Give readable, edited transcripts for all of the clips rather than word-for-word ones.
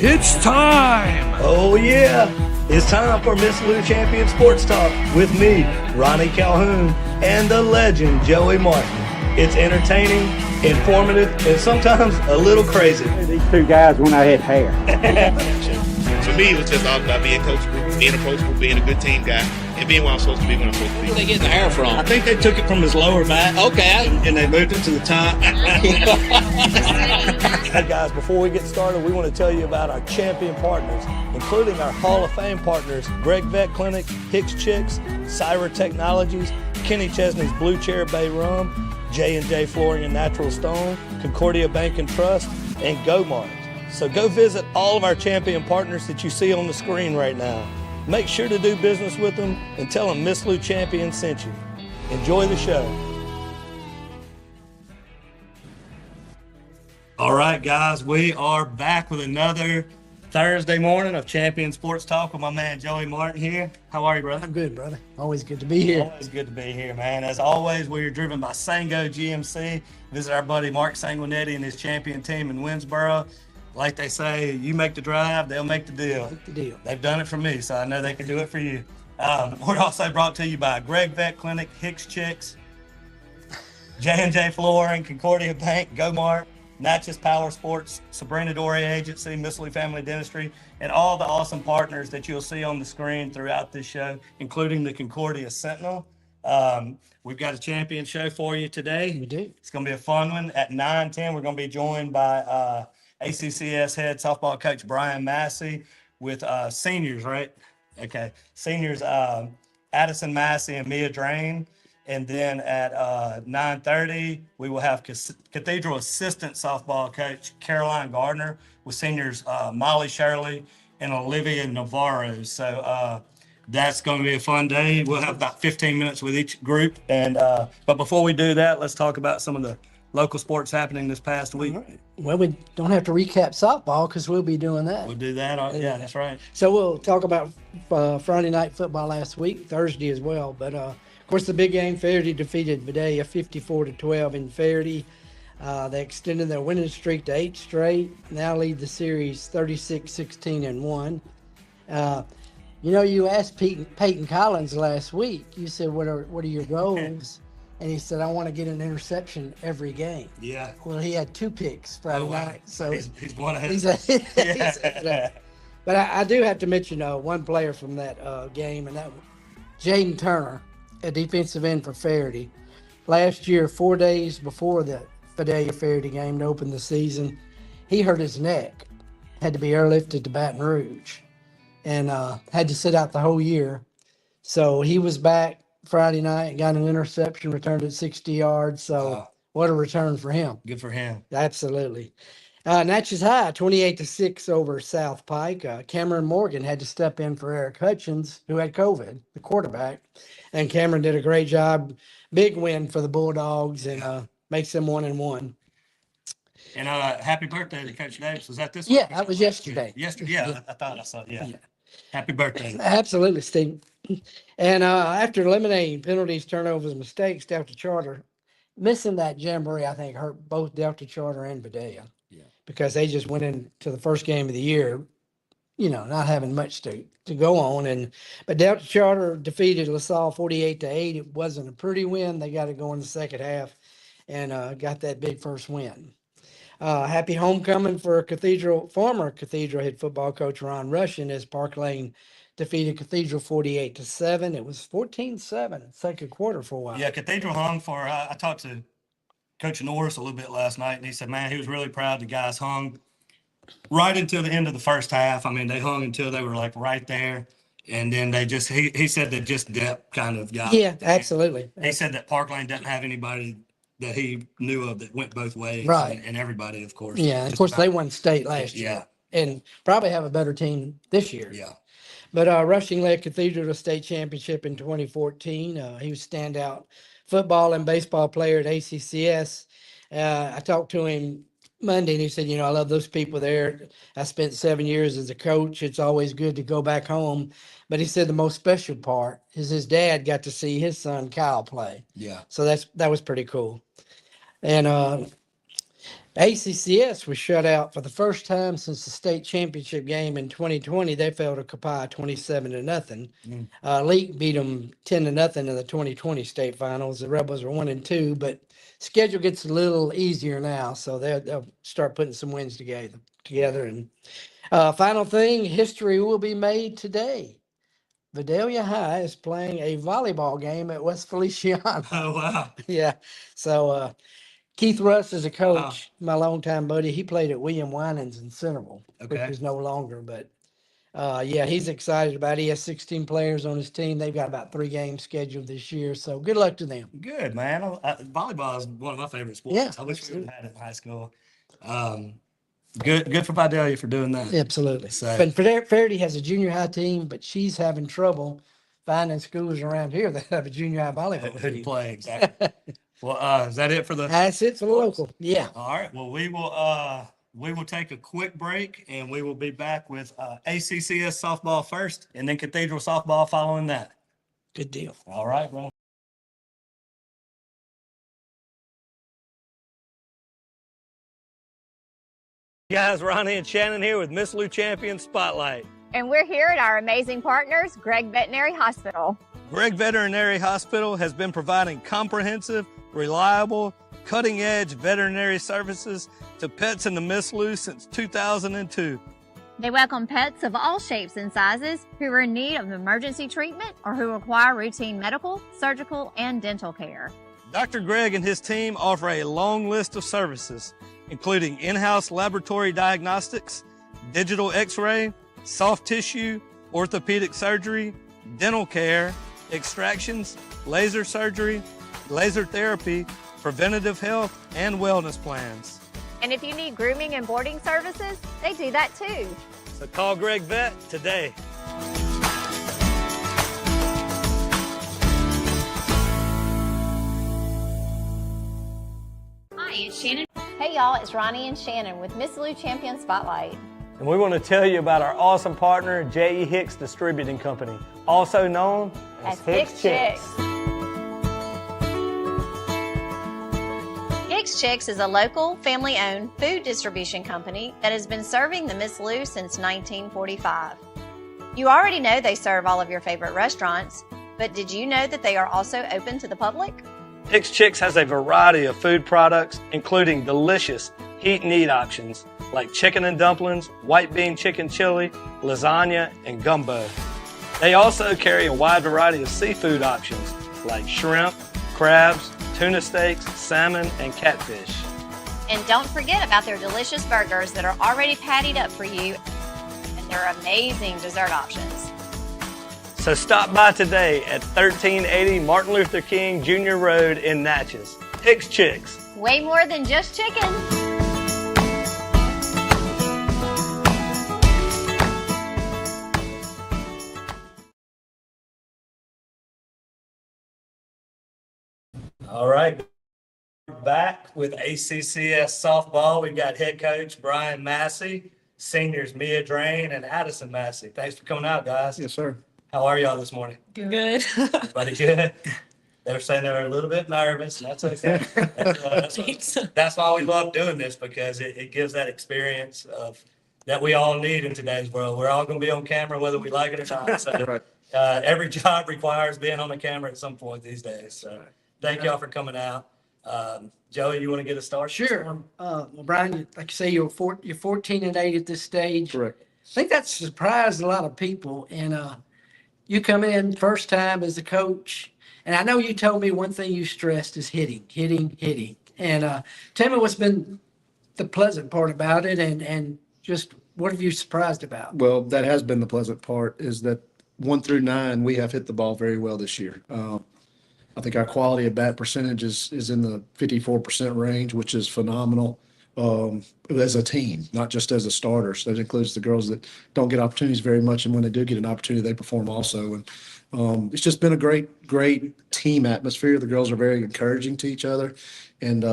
It's time! Oh yeah, it's time for Miss Lou Champion Sports Talk with me, Ronnie Calhoun, and the legend Joey Martin. It's entertaining, informative, and sometimes a little crazy. These two guys when I had hair. For me, it was just all about being coachable, being approachable, being a good team guy, and being what I'm supposed to be when I'm supposed to be. Where they getting the hair from? I think they took it from his lower back. Okay. And they moved it to the top. Hey guys, before we get started, we want to tell you about our champion partners, including our Hall of Fame partners, Greg Vet Clinic, Hicks Chicks, Cyber Technologies, Kenny Chesney's Blue Chair Bay Rum, J&J Flooring and Natural Stone, Concordia Bank and Trust, and GoMart. So go visit all of our champion partners that you see on the screen right now. Make sure to do business with them and tell them Miss Lou Champion sent you. Enjoy the show. All right, guys, we are back with another Thursday morning of Champion Sports Talk with my man Joey Martin here. How are you, brother? I'm good, brother. Always good to be here. Always good to be here, man. As always, we are driven by Sango GMC. Visit our buddy Mark Sanguinetti and his champion team in Winsboro. Like they say, you make the drive, they'll make the deal. Make the deal. They've done it for me, so I know they can do it for you. We're also brought to you by Greg Vet Clinic, Hicks Chicks, J&J Flooring, Concordia Bank, GoMart, Natchez Power Sports, Sabrina Dory Agency, Miss Lou Family Dentistry, and all the awesome partners that you'll see on the screen throughout this show, including the Concordia Sentinel. We've got a champion show for you today. We do. It's going to be a fun one. At 9:10, we're going to be joined by ACCS head softball coach Brian Massey with seniors, right? Okay. Seniors, Addison, Massey, and Mia Drane. And then at 9:30, we will have Cathedral assistant softball coach Caroline Garner with seniors Molly, Shirley, and Olivia Navarro. So that's going to be a fun day. We'll have about 15 minutes with each group. And but before we do that, let's talk about some of the local sports happening this past week. Right. Well, we don't have to recap softball because we'll be doing that. We'll do that. Yeah, that's right. So we'll talk about Friday night football last week, Thursday as well. But of course, the big game, Faraday defeated Vidalia 54-12 in Faraday. They extended their winning streak to 8 straight. Now lead the series 36-16-1. You asked Peyton Collins last week. You said, "What are your goals?" And he said, "I want to get an interception every game." Yeah. Well, he had 2 picks Friday night, so he's one ahead. But I do have to mention one player from that game, and that Jaden Turner, a defensive end for Faraday. Last year, 4 days before the Vidalia Faraday game to open the season, he hurt his neck, had to be airlifted to Baton Rouge, and had to sit out the whole year. So he was back Friday night, got an interception, returned it 60 yards. So what a return for him. Good for him. Absolutely. Natchez High, 28-6 over South Pike. Cameron Morgan had to step in for Eric Hutchins, who had COVID, the quarterback. And Cameron did a great job. Big win for the Bulldogs, and makes them 1-1. And happy birthday to Coach Davis. Was that this Yeah, week? that was yesterday. Yesterday, yeah. I thought I saw it. Yeah. Happy birthday. Absolutely, Steve. And after eliminating penalties, turnovers, mistakes, Delta Charter, missing that jamboree, I think, hurt both Delta Charter and Vidalia. Yeah. Because they just went into the first game of the year, not having much to go on. But Delta Charter defeated LaSalle 48-8. It wasn't a pretty win. They got to go in the second half and got that big first win. Happy homecoming for former Cathedral head football coach Ron Rushin as Park Lane defeated Cathedral 48-7. It was 14-7 second quarter for a while. Yeah, Cathedral hung for. I talked to Coach Norris a little bit last night, and he said, "Man, he was really proud the guys hung right until the end of the first half. I mean, they hung until they were like right there, and then they just. He said that just depth kind of got. Yeah, absolutely. He said that Park Lane doesn't have anybody that he knew of that went both ways, right? And everybody, of course. Yeah, of course they won state last year, and probably have a better team this year. Yeah. But Rushing led Cathedral to state championship in 2014. He was standout football and baseball player at ACCS. I talked to him Monday, and he said, I love those people there. I spent 7 years as a coach. It's always good to go back home. But he said the most special part is his dad got to see his son Kyle play. Yeah. So that was pretty cool. And ACCS was shut out for the first time since the state championship game in 2020. They fell to Copiah 27-0. Leak beat them 10-0 in the 2020 state finals. The Rebels are 1-2, but schedule gets a little easier now, so they'll start putting some wins together. And final thing, history will be made today. Vidalia High is playing a volleyball game at West Feliciana. Oh, wow. Yeah, so Keith Russ is a coach, my longtime buddy. He played at William Winans in Centerville, which Okay. is no longer, but yeah, he's excited about it. He has 16 players on his team. They've got about 3 games scheduled this year, so good luck to them. Good, man. Volleyball is one of my favorite sports. Yeah, I wish we would absolutely. have had it in high school. Good for Vidalia for doing that. Absolutely. So- But Faraday has a junior high team, but she's having trouble finding schools around here that have a junior high volleyball Who'd team. play, exactly. Well, is that it for the? That's it for the local. Yeah. All right. Well, we will take a quick break, and we will be back with ACCS softball first, and then Cathedral softball following that. Good deal. All right, bro. Guys, Ronnie and Shannon here with Miss Lou Champion Spotlight. And we're here at our amazing partners, Gregg Veterinary Hospital. Gregg Veterinary Hospital has been providing comprehensive, reliable, cutting-edge veterinary services to pets in the Miss Lou since 2002. They welcome pets of all shapes and sizes who are in need of emergency treatment or who require routine medical, surgical, and dental care. Dr. Gregg and his team offer a long list of services, including in-house laboratory diagnostics, digital x-ray, soft tissue, orthopedic surgery, dental care, extractions, laser surgery, laser therapy, preventative health, and wellness plans. And if you need grooming and boarding services, they do that too. So call Gregg Vet today. Hi, it's Shannon. Hey y'all, it's Ronnie and Shannon with Miss Lou Champion Spotlight. And we want to tell you about our awesome partner, J.E. Hicks Distributing Company, also known as Hicks Chicks. Hicks Chicks is a local, family-owned food distribution company that has been serving the Miss Lou since 1945. You already know they serve all of your favorite restaurants, but did you know that they are also open to the public? Hicks Chicks has a variety of food products, including delicious heat and eat options like chicken and dumplings, white bean chicken chili, lasagna, and gumbo. They also carry a wide variety of seafood options like shrimp, crabs, tuna steaks, salmon, and catfish. And don't forget about their delicious burgers that are already pattied up for you and their amazing dessert options. So stop by today at 1380 Martin Luther King Jr. Road in Natchez. Hicks Chicks. Way more than just chicken. All right. Back with ACCS softball. We've got head coach Brian Massey, seniors Mia Drane, and Addison Massey. Thanks for coming out, guys. Yes, sir. How are y'all this morning? Good. Everybody good? They were saying they were a little bit nervous, and that's okay. That's why we love doing this, because it gives that experience of that we all need in today's world. We're all going to be on camera whether we like it or not. So, Right. every job requires being on the camera at some point these days. So thank y'all for coming out. Joey, you want to get us started? Sure. Well, Brian, like you say, you're 14-8 at this stage. Correct. I think that surprised a lot of people. And you come in first time as a coach. And I know you told me one thing you stressed is hitting. And tell me what's been the pleasant part about it, and just what have you surprised about? Well, that has been the pleasant part, is that 1 through 9, we have hit the ball very well this year. I think our quality of bat percentage is in the 54% range, which is phenomenal as a team, not just as a starter. So that includes the girls that don't get opportunities very much, and when they do get an opportunity, they perform also. And it's just been a great team atmosphere. The girls are very encouraging to each other, and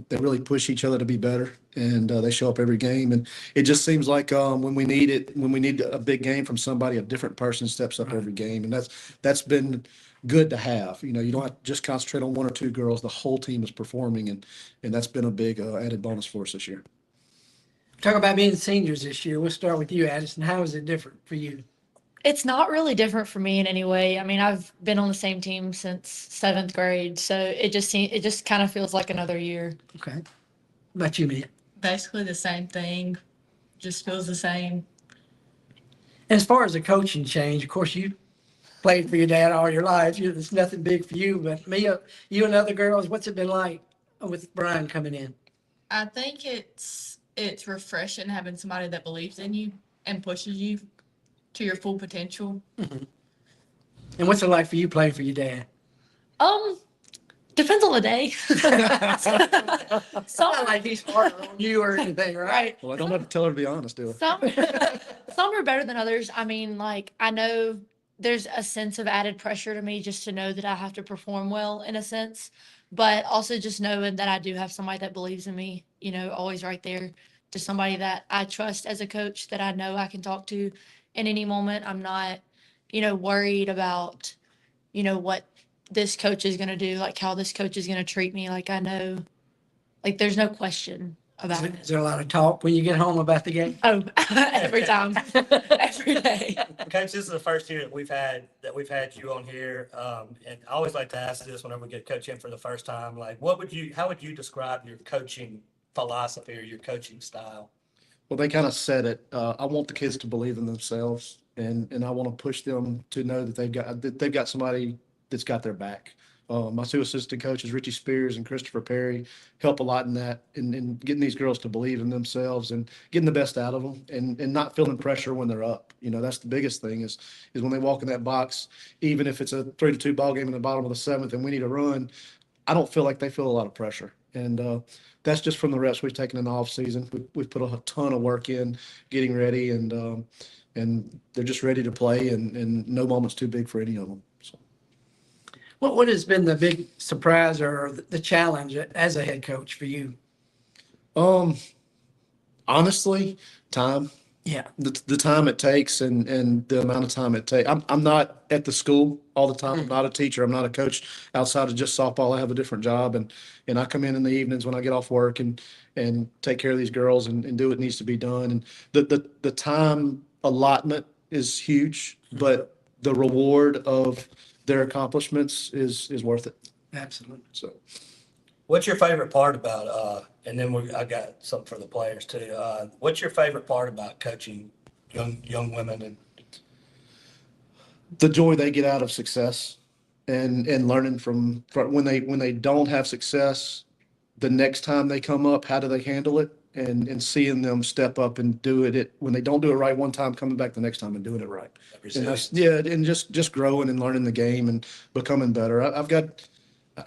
they really push each other to be better. And they show up every game, and it just seems like when we need a big game from somebody, a different person steps up every game, and that's been good to have. You know, you don't have to just concentrate on one or two girls. The whole team is performing, and that's been a big added bonus for us this year. Talk about being seniors this year. We'll start with you, Addison. How is it different for you? It's not really different for me in any way. I mean, I've been on the same team since 7th grade, so it just kind of feels like another year. Okay. What about you, man? Basically the same thing, just feels the same. As far as the coaching change, of course, you played for your dad all your life. It's nothing big for you, but you and other girls, what's it been like with Brian coming in? I think it's refreshing having somebody that believes in you and pushes you to your full potential. And what's it like for you playing for your dad? Depends on the day. It's not like he's harder on you or anything, right? Well, I don't have to tell her to be honest, do I? Some are better than others. I mean, like, I know there's a sense of added pressure to me just to know that I have to perform well in a sense, but also just knowing that I do have somebody that believes in me, you know, always right there, to somebody that I trust as a coach that I know I can talk to in any moment. I'm not, you know, worried about, you know, what this coach is going to do, like how this coach is going to treat me. Like, I know, like, there's no question about Is it. there a lot of talk when you get home about the game? Oh, every time, every day. Coach, this is the first year that we've had you on here. And I always like to ask this whenever we get Coach in for the first time, like, how would you describe your coaching philosophy or your coaching style? Well, they kind of said it. I want the kids to believe in themselves, and I want to push them to know that they've got somebody that's got their back. My two assistant coaches, Richie Spears and Christopher Perry, help a lot in that, in getting these girls to believe in themselves and getting the best out of them, and not feeling pressure when they're up. You know, that's the biggest thing is when they walk in that box, even if it's a 3-2 ball game in the bottom of the 7th and we need a run, I don't feel like they feel a lot of pressure. And that's just from the reps we've taken in the off season. We've put a ton of work in getting ready, and they're just ready to play, and no moment's too big for any of them. So. What has been the big surprise or the challenge as a head coach for you? Honestly, time. Yeah. The time it takes and the amount of time it takes. I'm not at the school all the time. I'm not a teacher. I'm not a coach outside of just softball. I have a different job, and I come in the evenings when I get off work and take care of these girls and do what needs to be done. And the time allotment is huge, but the reward of their accomplishments is worth it. Absolutely. So. What's your favorite part about, and then I got something for the players too. What's your favorite part about coaching young women? And the joy they get out of success and learning from when they don't have success, the next time they come up, how do they handle it? And seeing them step up and do it when they don't do it right one time, coming back the next time and doing it right. And and just growing and learning the game and becoming better. I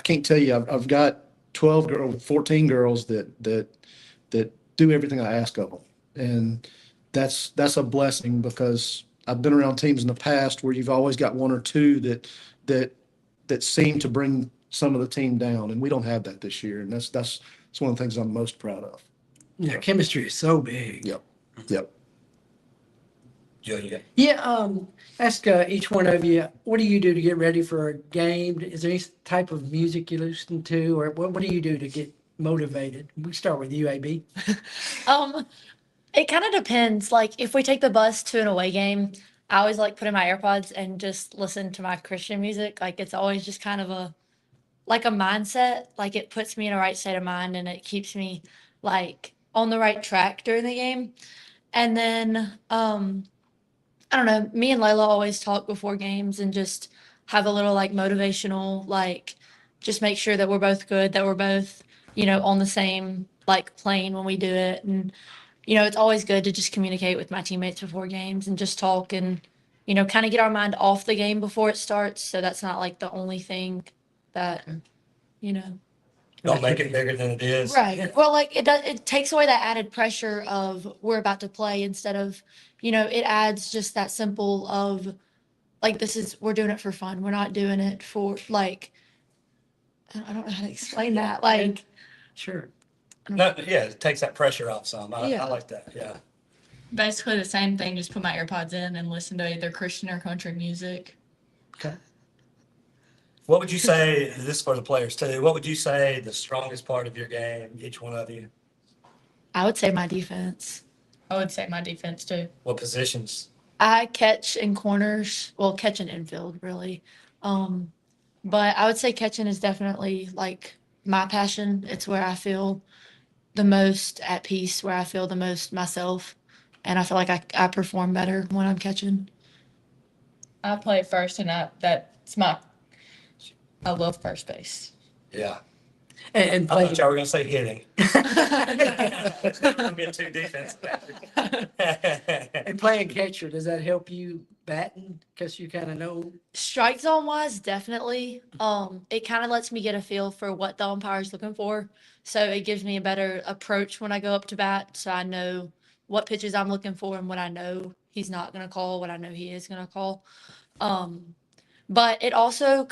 can't tell you, I've got 14 girls that do everything I ask of them. And that's a blessing, because I've been around teams in the past where you've always got one or two that seem to bring some of the team down, and we don't have that this year. And that's one of the things I'm most proud of. Yeah, chemistry is so big. Yep. Yeah. Ask each one of you, what do you do to get ready for a game? Is there any type of music you listen to, or what do you do to get motivated? We start with you, AB. It kind of depends. Like, if we take the bus to an away game, I always like put in my AirPods and just listen to my Christian music. Like, it's always just kind of a mindset. Like, it puts me in a right state of mind, and it keeps me like on the right track during the game. And then, I don't know, me and Layla always talk before games and just have a little like motivational, like, just make sure that we're both good, that we're both, you know, on the same like plane when we do it. And, you know, it's always good to just communicate with my teammates before games and just talk and, you know, kind of get our mind off the game before it starts. So that's not like the only thing that, you know. Don't make it bigger than it is. Right. Well, like, it takes away that added pressure of we're about to play, instead of, you know, it adds just that simple of like, we're doing it for fun. We're not doing it for like, I don't know how to explain that. Like, Sure. No, yeah, it takes that pressure off some. I Yeah. like that. Yeah. Basically the same thing, just put my AirPods in and listen to either Christian or country music. Okay. What would you say, this is for the players too, what would you say the strongest part of your game, each one of you? I would say my defense. I would say my defense too. What positions? I catch in corners, well, catch in infield, really. But I would say catching is definitely like my passion. It's where I feel the most at peace, where I feel the most myself. And I feel like I perform better when I'm catching. I play first, and I love first base. Yeah. And I play, thought y'all were gonna say hitting. I'm getting too defensive. and playing catcher, does that help you batting? Because you kind of know. Strike zone wise, definitely. It kind of lets me get a feel for what the umpire's looking for. So it gives me a better approach when I go up to bat. So I know what pitches I'm looking for and what I know he's not going to call, what I know he is going to call. But it also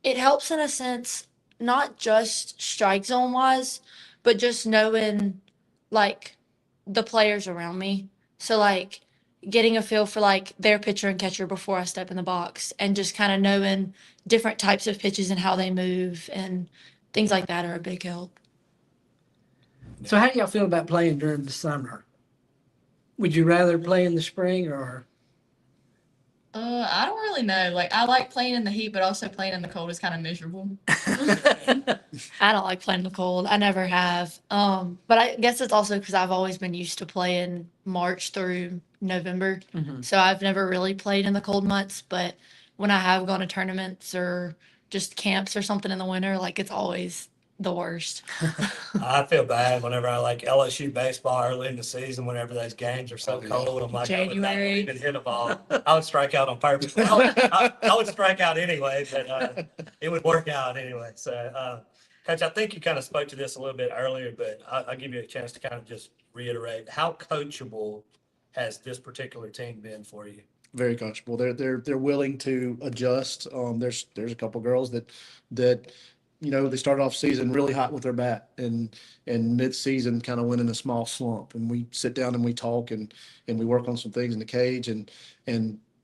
it helps in a sense, not just strike zone wise, but just knowing like the players around me. So like getting a feel for like their pitcher and catcher before I step in the box, and just kind of knowing different types of pitches and how they move and things like that are a big help. So how do y'all feel about playing during the summer? Would you rather play in the spring or? I don't really know. Like, I like playing in the heat, but also playing in the cold is kind of miserable. I don't like playing in the cold. I never have. But I guess it's also because I've always been used to playing March through November. Mhm. So I've never really played in the cold months. But when I have gone to tournaments or just camps or something in the winter, like it's always the worst. I feel bad whenever I like LSU baseball early in the season, whenever those games are so cold. I'm like, I would not January. even hit a ball. I would strike out on purpose. I would strike out anyway, but it would work out anyway. So, Coach, I think you kind of spoke to this a little bit earlier, but I'll give you a chance to kind of just reiterate. How coachable has this particular team been for you? Very coachable. They're willing to adjust. There's a couple girls that they started off season really hot with their bat, and mid-season kind of went in a small slump. And we sit down and we talk and we work on some things in the cage, and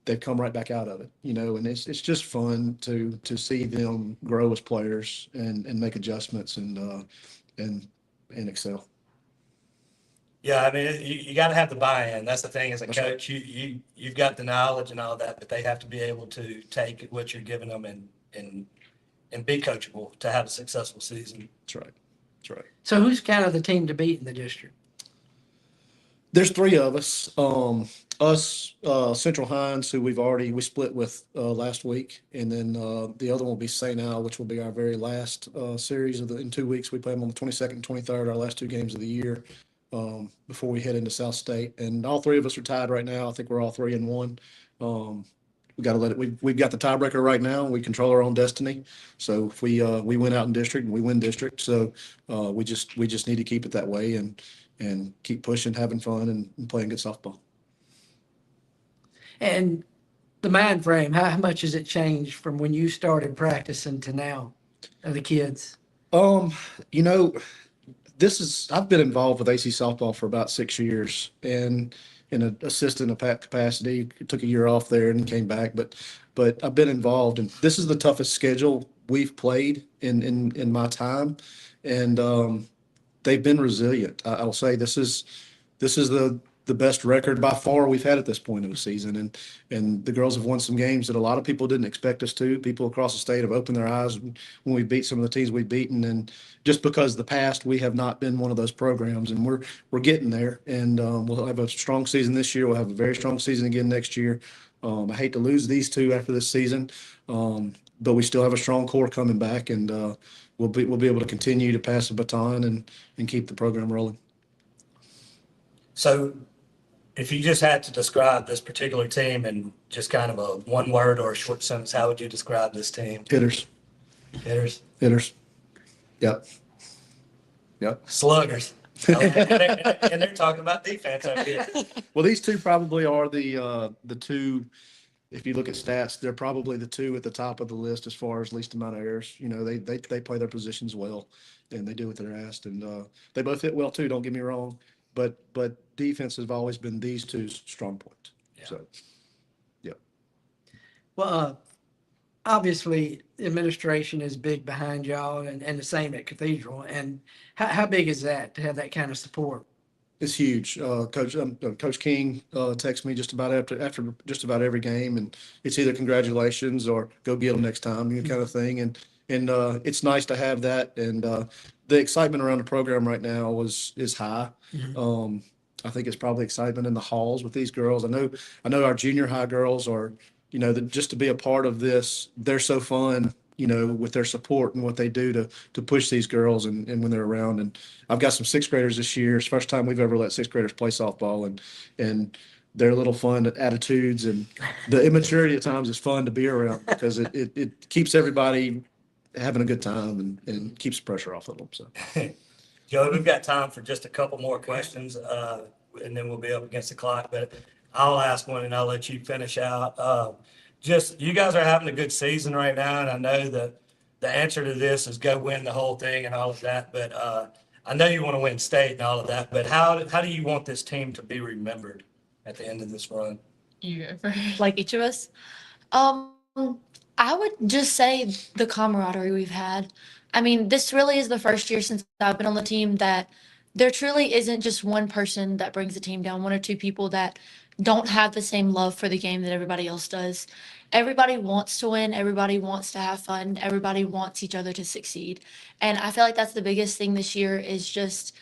they've come right back out of it. And it's just fun to see them grow as players and make adjustments and excel. Yeah, I mean, you got to have the buy-in. That's the thing as a coach. You've got the knowledge and all that, but they have to be able to take what you're giving them and be coachable to have a successful season. That's right. That's right. So who's kind of the team to beat in the district? There's three of us. Central Hines, who we split with last week, and then the other one will be St. Al, which will be our very last series in 2 weeks. We play them on the 22nd and 23rd, our last two games of the year, before we head into South State. And all three of us are tied right now. I think we're all 3-1. We got to let it. We've got the tiebreaker right now. We control our own destiny. So if we win out in district and we win district, so we just need to keep it that way and keep pushing, having fun, and playing good softball. And the mind frame, how much has it changed from when you started practicing to now of the kids? I've been involved with AC softball for about 6 years, and in an assistant capacity. Took a year off there and came back, but I've been involved, and this is the toughest schedule we've played in my time, and they've been resilient. I'll say this is the best record by far we've had at this point in the season, and the girls have won some games that a lot of people didn't expect us to. People across the state have opened their eyes when we beat some of the teams we've beaten, and just because of the past, we have not been one of those programs, and we're getting there, and we'll have a strong season this year. We'll have a very strong season again next year. I hate to lose these two after this season, but we still have a strong core coming back, and we'll be able to continue to pass the baton and keep the program rolling. So if you just had to describe this particular team in just kind of a one word or a short sentence, how would you describe this team? Hitters. Yep. Sluggers. And they're talking about defense up here. Well, these two probably are the two. If you look at stats, they're probably the two at the top of the list as far as least amount of errors. They play their positions well, and they do what they're asked, and they both hit well too. Don't get me wrong, but defense has always been these two's strong point. Yeah. So, yeah. Well, obviously administration is big behind y'all and the same at Cathedral. And how big is that to have that kind of support? It's huge. Coach King texts me just about after just about every game, and it's either congratulations or go get them next time, kind of thing. And it's nice to have that. And the excitement around the program right now is high. I think it's probably excitement in the halls with these girls. I know our junior high girls are, just to be a part of this, they're so fun, with their support and what they do to push these girls and when they're around. And I've got some sixth graders this year. It's the first time we've ever let sixth graders play softball, and they're a little fun attitudes, and the immaturity at times is fun to be around because it keeps everybody having a good time and keeps the pressure off of them. So. Joey, we've got time for just a couple more questions, and then we'll be up against the clock. But I'll ask one, and I'll let you finish out. Just you guys are having a good season right now, and I know that the answer to this is go win the whole thing and all of that. But I know you want to win state and all of that. But how do you want this team to be remembered at the end of this run? You go first. Like each of us. I would just say the camaraderie we've had. I mean, this really is the first year since I've been on the team that there truly isn't just one person that brings the team down, one or two people that don't have the same love for the game that everybody else does. Everybody wants to win. Everybody wants to have fun. Everybody wants each other to succeed. And I feel like that's the biggest thing this year is just,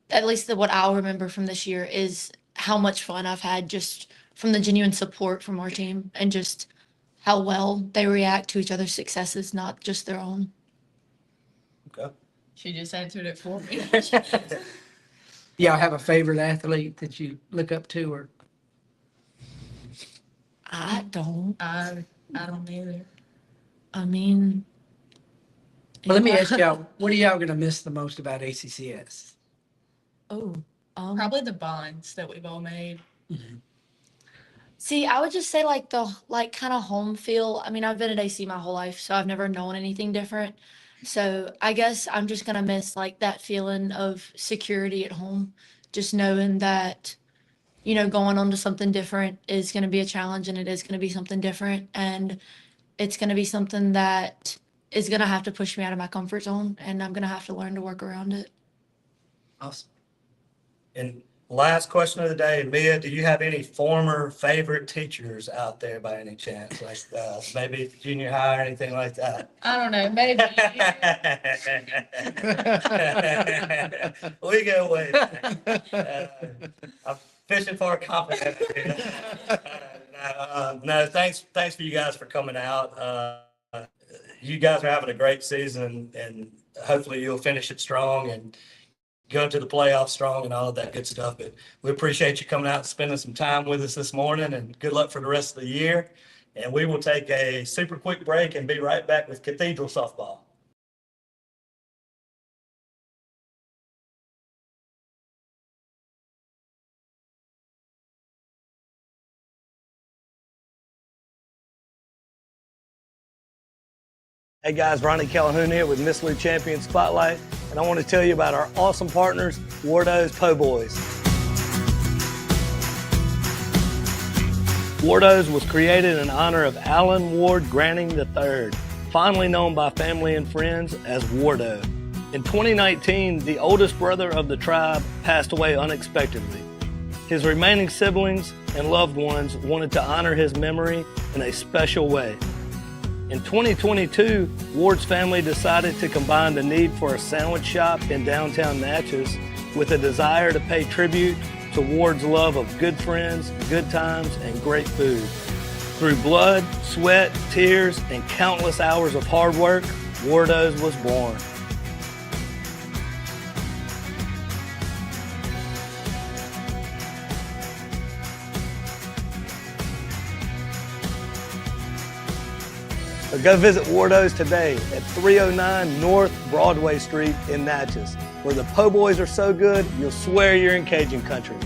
at least what I'll remember from this year, is how much fun I've had just from the genuine support from our team and just how well they react to each other's successes, not just their own. Okay. She just answered it for me. Y'all have a favorite athlete that you look up to, or? I don't. I don't either. I mean, Well, let me ask y'all, what are y'all going to miss the most about ACCS? Probably the bonds that we've all made. See, I would just say like the kind of home feel. I mean, I've been at AC my whole life, so I've never known anything different. So I guess I'm just gonna miss like that feeling of security at home, just knowing that, going on to something different is gonna be a challenge, and it is gonna be something different, and it's gonna be something that is gonna have to push me out of my comfort zone, and I'm gonna have to learn to work around it. Awesome. And last question of the day, Mia, do you have any former favorite teachers out there by any chance? Like maybe junior high or anything like that? I don't know, maybe. We go way back. I'm fishing for a compliment. No, thanks for you guys for coming out. You guys are having a great season, and hopefully you'll finish it strong and go to the playoffs strong and all of that good stuff. But we appreciate you coming out and spending some time with us this morning, and good luck for the rest of the year. And we will take a super quick break and be right back with Cathedral softball. Hey guys, Ronnie Calhoun here with Miss Lou Champion Spotlight, and I want to tell you about our awesome partners, Wardo's Po' Boys. Wardo's was created in honor of Alan Ward Granning III, fondly known by family and friends as Wardo. In 2019, the oldest brother of the tribe passed away unexpectedly. His remaining siblings and loved ones wanted to honor his memory in a special way. In 2022, Ward's family decided to combine the need for a sandwich shop in downtown Natchez with a desire to pay tribute to Ward's love of good friends, good times, and great food. Through blood, sweat, tears, and countless hours of hard work, Wardo's was born. So go visit Wardo's today at 309 North Broadway Street in Natchez, where the po' boys are so good, you'll swear you're in Cajun country.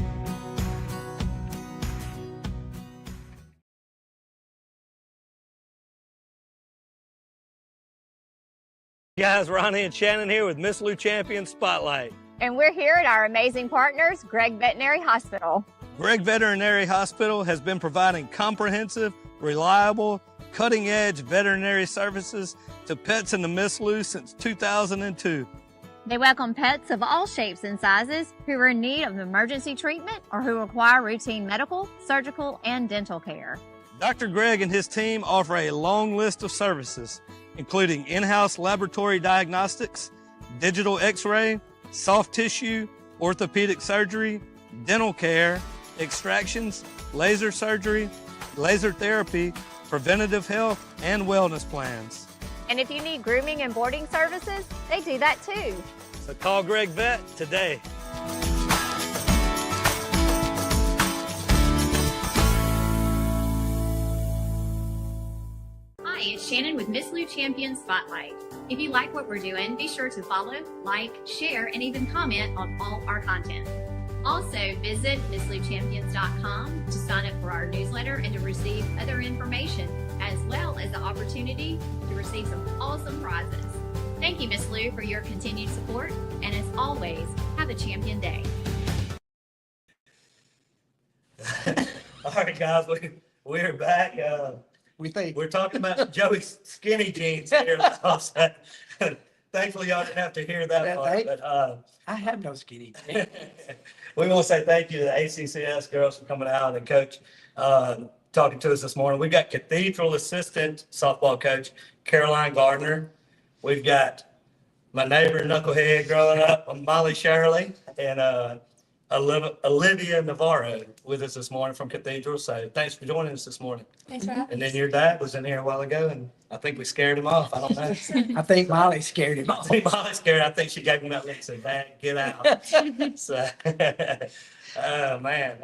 Guys, Ronnie and Shannon here with Miss Lou Champion Spotlight. And we're here at our amazing partners, Gregg Veterinary Hospital. Gregg Veterinary Hospital has been providing comprehensive, reliable, cutting-edge veterinary services to pets in the Miss Lou since 2002. They welcome pets of all shapes and sizes who are in need of emergency treatment or who require routine medical, surgical, and dental care. Dr. Greg and his team offer a long list of services, including in-house laboratory diagnostics, digital x-ray, soft tissue, orthopedic surgery, dental care, extractions, laser surgery, laser therapy, preventative health, and wellness plans. And if you need grooming and boarding services, they do that too. So call Greg Vet today. Hi, it's Shannon with Miss Lou Champion Spotlight. If you like what we're doing, be sure to follow, like, share, and even comment on all our content. Also, visit MissLouChampions.com to sign up for our newsletter and to receive other information, as well as the opportunity to receive some awesome prizes. Thank you, Miss Lou, for your continued support, and as always, have a champion day. All right, guys, we're back. We're talking about Joey's skinny jeans here. Thankfully, y'all didn't have to hear that part. But I have no skinny. we want to say thank you to the ACCS girls for coming out and coach, talking to us this morning. We've got Cathedral assistant softball coach Caroline Garner. We've got my neighbor knucklehead growing up, Molly Shirley, and Olivia Navarro with us this morning from Cathedral. So thanks for joining us this morning. Thanks for having And then your dad was in here a while ago, and I think we scared him off. I don't know. I think Molly scared him I off. think Molly's scared. I think she gave him that look and said, "Dad, get out." So, man,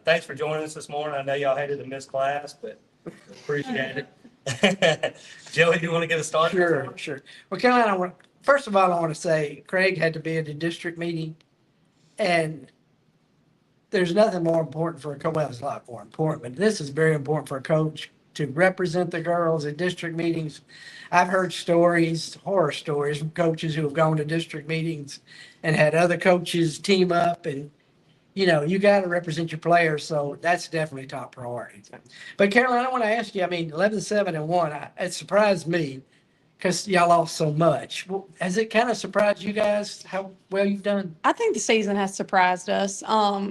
thanks for joining us this morning. I know y'all hated to miss class, but appreciate it. Joey, do you want to get us started? Sure. Well, Caroline, first of all, I want to say Craig had to be at the district meeting, and there's nothing more important for a coach. Well, it's a lot more important, but this is very important for a coach to represent the girls at district meetings. I've heard stories, horror stories from coaches who have gone to district meetings and had other coaches team up, and you got to represent your players. So that's definitely top priority. But Caroline, I want to ask you, 11-7-1, it surprised me because y'all lost so much. Well, has it kind of surprised you guys how well you've done? I think the season has surprised us.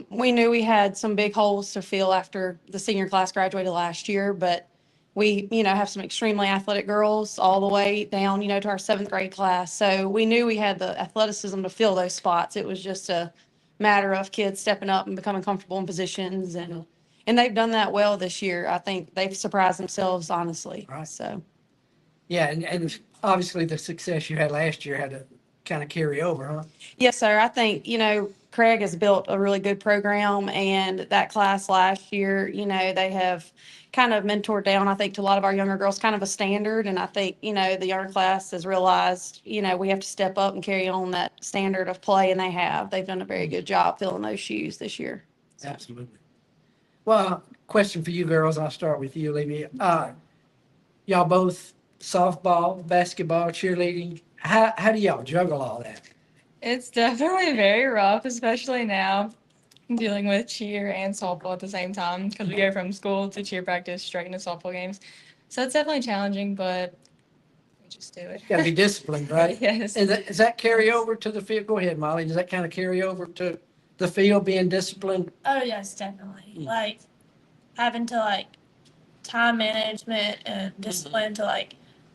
We knew we had some big holes to fill after the senior class graduated last year, but we, have some extremely athletic girls all the way down, to our 7th grade class. So we knew we had the athleticism to fill those spots. It was just a matter of kids stepping up and becoming comfortable in positions, and they've done that well this year. I think they've surprised themselves, honestly. Right. So. Yeah, and obviously the success you had last year had to kind of carry over, huh? Yes, sir. I think, Craig has built a really good program, and that class last year, they have kind of mentored down, I think, to a lot of our younger girls, kind of a standard. And I think, the younger class has realized, we have to step up and carry on that standard of play, and they've done a very good job filling those shoes this year. So. Absolutely. Well, question for you girls. I'll start with you, Olivia. Y'all both softball, basketball, cheerleading. How do y'all juggle all that? It's definitely very rough, especially now dealing with cheer and softball at the same time because we go from school to cheer practice straight into softball games. So it's definitely challenging, but we just do it. You got to be disciplined, right? Yes. And does that carry over to the field? Go ahead, Molly. Does that kind of carry over to the field, being disciplined? Oh, yes, definitely. Like having to time management and discipline to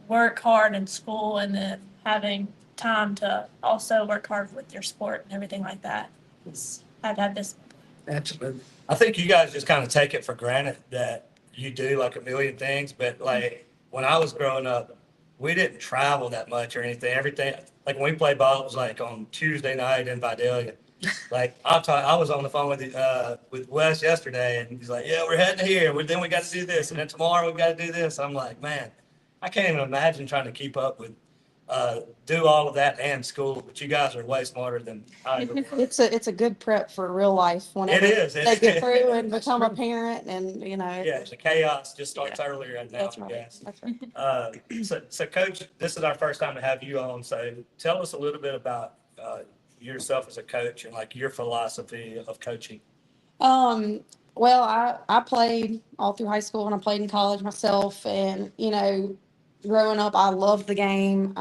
work hard in school, and then having time to also work hard with your sport and everything like that. I've had this. Absolutely. I think you guys just kind of take it for granted that you do a million things, but when I was growing up, we didn't travel that much or anything. Everything, when we played ball, it was on Tuesday night in Vidalia. I was on the phone with Wes yesterday, and he's like, "Yeah, we're heading here. Then we got to do this, and then tomorrow we got to do this." I'm like, man, I can't even imagine trying to keep up with do all of that and school. But you guys are way smarter than I ever was. It's a good prep for real life whenever It is. they get through and become a parent, and Yeah, the chaos just starts earlier right now. That's right. Yes. That's right. So Coach, this is our first time to have you on. So tell us a little bit about yourself as a coach and your philosophy of coaching. Well, I played all through high school and I played in college myself. And, growing up, I loved the game.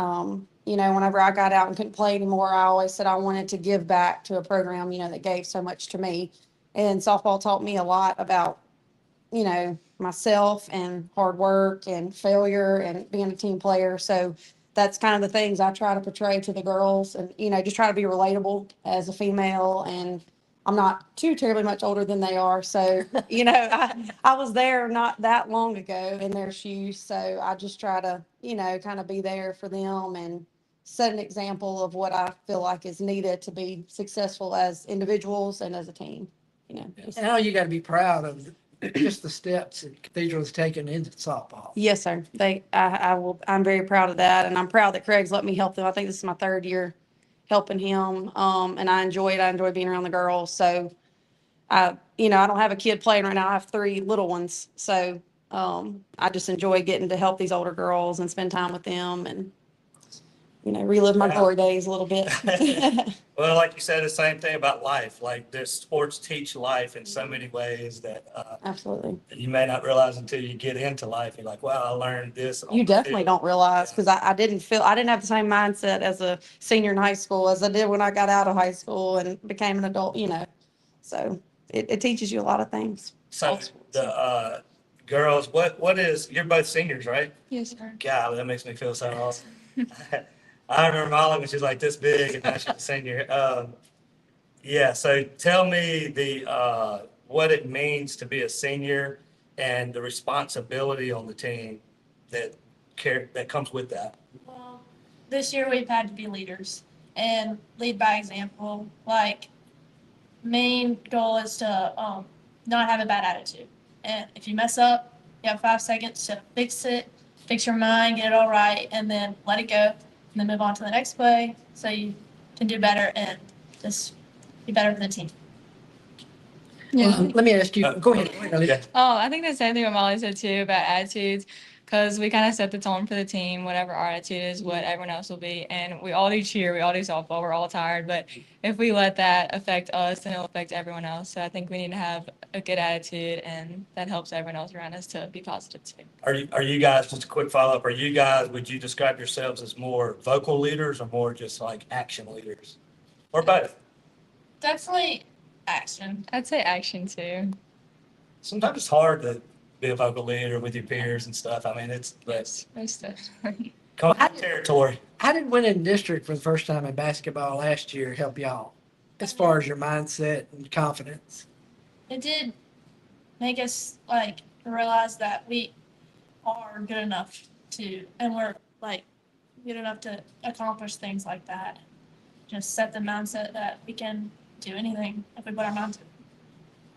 Whenever I got out and couldn't play anymore, I always said I wanted to give back to a program, that gave so much to me. And softball taught me a lot about, myself and hard work and failure and being a team player. So that's kind of the things I try to portray to the girls and, just try to be relatable as a female. And I'm not too terribly much older than they are. So, I was there not that long ago in their shoes. So I just try to, kind of be there for them and set an example of what I feel like is needed to be successful as individuals and as a team, And now you got to be proud of just the steps that Cathedral has taken into softball. Yes, sir. I'm very proud of that. And I'm proud that Craig's let me help them. I think this is my third year helping him. And I enjoy it. I enjoy being around the girls. So I don't have a kid playing right now. I have 3 little ones. So, I just enjoy getting to help these older girls and spend time with them and, relive my glory days a little bit. Well, like you said, the same thing about life. Like there's sports teach life in so many ways that Absolutely. you may not realize until you get into life. You're like, wow, I learned this. You definitely don't realize because I didn't have the same mindset as a senior in high school as I did when I got out of high school and became an adult, So it teaches you a lot of things. So the girls, what is, you're both seniors, right? Yes, sir. God, that makes me feel so awesome. I remember Molly when she was like this big and now she's a senior. Yeah, so tell me what it means to be a senior and the responsibility on the team that comes with that. Well, this year we've had to be leaders and lead by example. Like, main goal is to not have a bad attitude. And if you mess up, you have 5 seconds to fix it, fix your mind, get it all right, and then let it go, and then move on to the next play so you can do better and just be better for the team. Yeah. Let me ask you, go ahead. Yeah. Oh, I think the same thing what Molly said too about attitudes, because we kind of set the tone for the team. Whatever our attitude is, what everyone else will be. And we all do cheer, we all do softball, we're all tired. But if we let that affect us, then it'll affect everyone else. So I think we need to have a good attitude, and that helps everyone else around us to be positive too. Are you guys, just a quick follow-up, would you describe yourselves as more vocal leaders or more just like action leaders? Or both? Definitely action. I'd say action too. Sometimes it's hard to be a vocal leader with your peers and stuff. I mean, it's Most definitely. territory. How did winning district for the first time in basketball last year help y'all as far as your mindset and confidence? It did make us realize that we are good enough and we're good enough to accomplish things like that. Just set the mindset that we can do anything if we put our mind to it.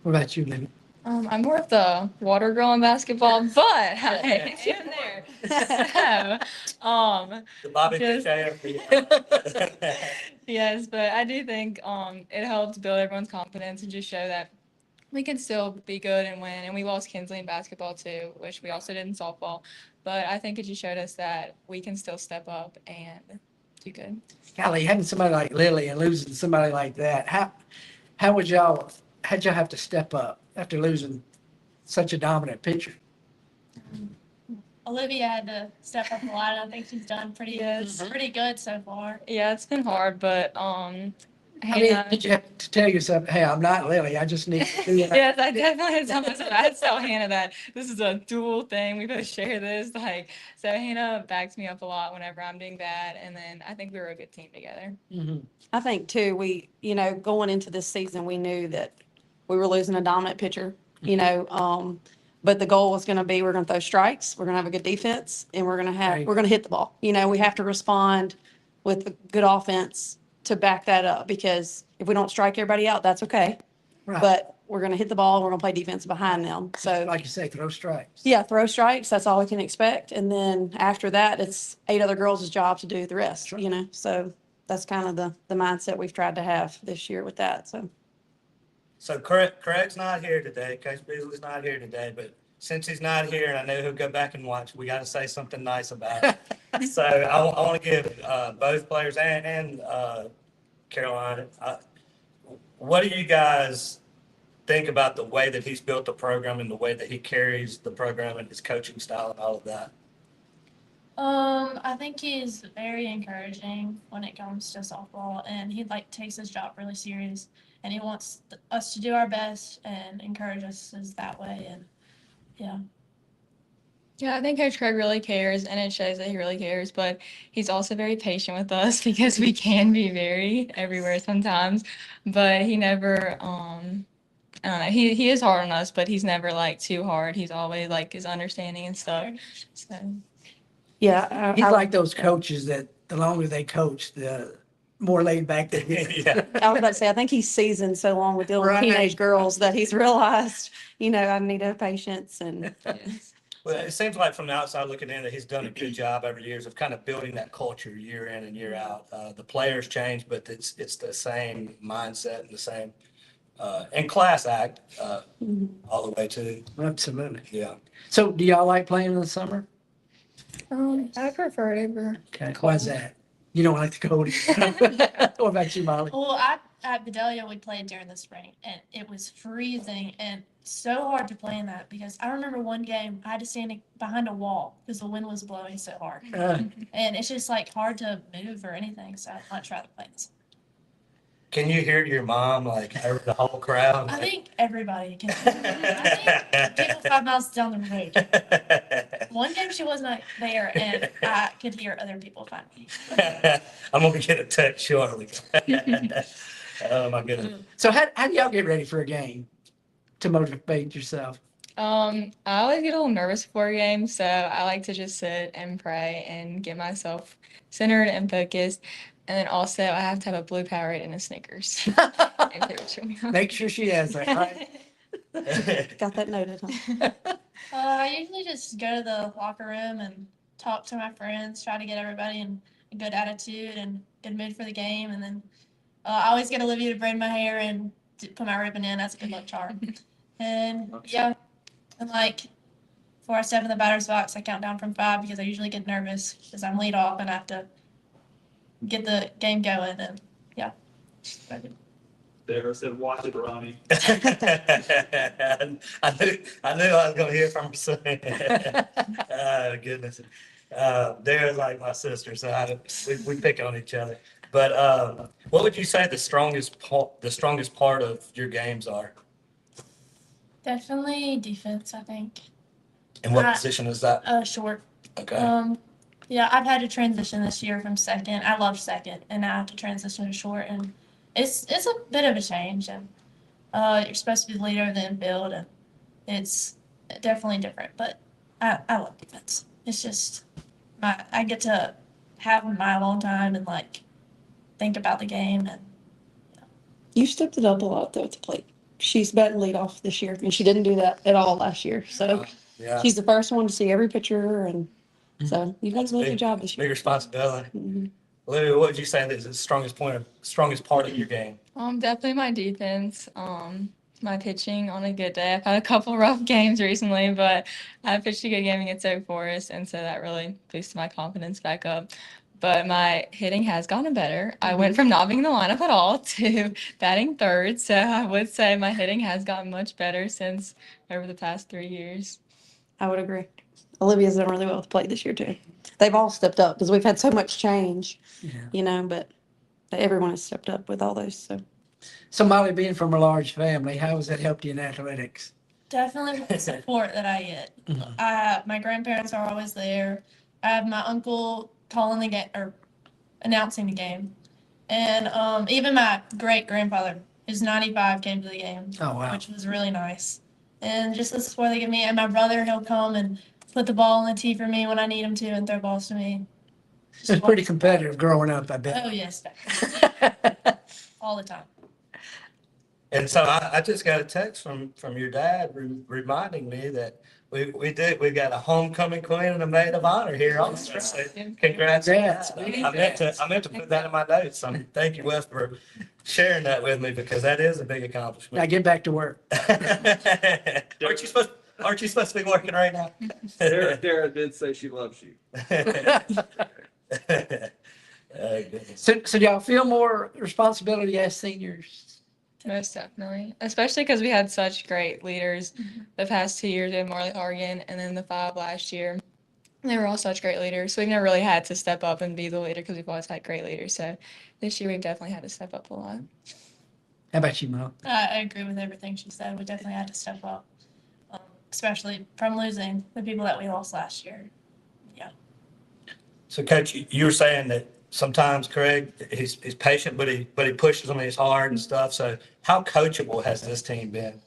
What about you, Libby? I'm more of the water girl in basketball, but I am there. So, The Bobby just- Fischer. yes, but I do think it helps build everyone's confidence and just show that we can still be good and win. And we lost Kinsley in basketball too, which we also did in softball. But I think it just showed us that we can still step up and do good. Golly, having somebody like Lily and losing somebody like that, how'd y'all have to step up after losing such a dominant pitcher? Olivia had to step up a lot, and I think she's done pretty good so far. Yeah, it's been hard, but Did you have to tell yourself, hey, I'm not Lily, I just need to do that? Yes, I definitely had to tell myself. I had to tell Hannah that this is a dual thing. We both share this. So Hannah backs me up a lot whenever I'm doing bad, and then I think we were a good team together. Mm-hmm. I think too, we, going into this season, we knew that we were losing a dominant pitcher, but the goal was going to be, we're going to throw strikes, we're going to have a good defense, and we're going to hit the ball. We have to respond with a good offense to back that up, because if we don't strike everybody out, that's okay. Right. But we're going to hit the ball, and we're going to play defense behind them. So Like you say, throw strikes. yeah, throw strikes, that's all we can expect. And then after that, it's 8 other girls' job to do the rest, Sure. So that's kind of the mindset we've tried to have this year with that, So Craig's not here today. Coach Beasley's not here today, but since he's not here, and I know he'll go back and watch, we got to say something nice about it. So I want to give both players and Caroline, what do you guys think about the way that he's built the program and the way that he carries the program and his coaching style and all of that? I think he's very encouraging when it comes to softball, and he like takes his job really serious, and he wants us to do our best and encourage us that way. And yeah. Yeah, I think Coach Craig really cares, and it shows that he really cares, but he's also very patient with us because we can be very everywhere sometimes. But he never, I don't know, he is hard on us, but he's never like too hard. He's always like is understanding and stuff. So Yeah. He's like those coaches that the longer they coach, the more laid back they get. Yeah. I was about to say, I think he's seasoned so long with dealing with Right. teenage girls that he's realized, I need to have patience and. Well, it seems like from the outside looking in that he's done a good job over years of kind of building that culture year in and year out. The players change, but it's the same mindset and the same and class act all the way to. Absolutely. Yeah. So do y'all like playing in the summer? I prefer it over. Okay. Why's that? You don't like the cold? What about you, Molly? Well, at Vidalia, we played during the spring, and it was freezing and so hard to play in that because I remember one game I had to stand behind a wall because the wind was blowing so hard. And it's just like hard to move or anything, so I'd much rather play this. Can you hear your mom like over the whole crowd? I think everybody can. I think people 5 miles down the road. One game she was not there, and I could hear other people find me. I'm gonna get a text shortly. Oh my goodness. So how do y'all get ready for a game to motivate yourself? I always get a little nervous before a game, so I like to just sit and pray and get myself centered and focused. And then also, I have to have a blue Powerade and a Snickers. Make sure she has that, right? Got that noted, huh? I usually just go to the locker room and talk to my friends, try to get everybody in a good attitude and good mood for the game. And then I always get Olivia to braid my hair and put my ribbon in. That's a good luck charm. And yeah, and like before I step in the batter's box, I count down from 5 because I usually get nervous because I'm lead off and I have to get the game going. And yeah. There said, "Watch it, Ronnie." I knew I was gonna hear from her soon. Oh goodness. They're like my sister, so we pick on each other. But what would you say the strongest part of your games are? Definitely defense, I think. And what position is that? Short. Okay. Yeah, I've had to transition this year from second. I love second, and now I have to transition to short, and it's a bit of a change. And you're supposed to be the leader of the infield, and it's definitely different. But I love defense. It's just I get to have my alone time and like think about the game. And You stepped it up a lot though at the plate. She's batting leadoff this year, and she didn't do that at all last year. So Yeah. she's the first one to see every pitcher, and so you've done a really good job this year. Big responsibility. Mm-hmm. Olivia, what would you say is the strongest part of your game? Definitely my defense. My pitching on a good day. I've had a couple rough games recently, but I pitched a good game against Oak Forest, and so that really boosted my confidence back up. But my hitting has gotten better. I went from not being in the lineup at all to batting third, so I would say my hitting has gotten much better since over the past 3 years. I would agree. Olivia's done really well with the plate this year too. They've all stepped up because we've had so much change, but everyone has stepped up with all those. So Molly, being from a large family, how has that helped you in athletics? definitely with the support that I get. My grandparents are always there. I have my uncle calling the game or announcing the game. And even my great grandfather, who's 95, came to the game. Oh, wow. Which was really nice. And just the support they give me. And my brother, he'll come and put the ball in the tee for me when I need him to and throw balls to me. It's pretty competitive growing up, I bet. Oh, yes. All the time. And so I just got a text from your dad reminding me that we got a homecoming queen and a maid of honor here also. So congrats. I meant to put that in my notes. So thank you, Wes, for sharing that with me because that is a big accomplishment. Now get back to work. Aren't you supposed to be working right now? Dara did say she loves you. So do y'all feel more responsibility as seniors? Most definitely, especially because we had such great leaders the past 2 years. We had Marley Hargan and then the 5 last year. They were all such great leaders. So we've never really had to step up and be the leader because we've always had great leaders. So this year we've definitely had to step up a lot. How about you, Mo? I agree with everything she said. We definitely had to step up, especially from losing the people that we lost last year. So Coach, you were saying that sometimes Craig, he's patient, but he pushes them, he's hard and stuff. So how coachable has this team been?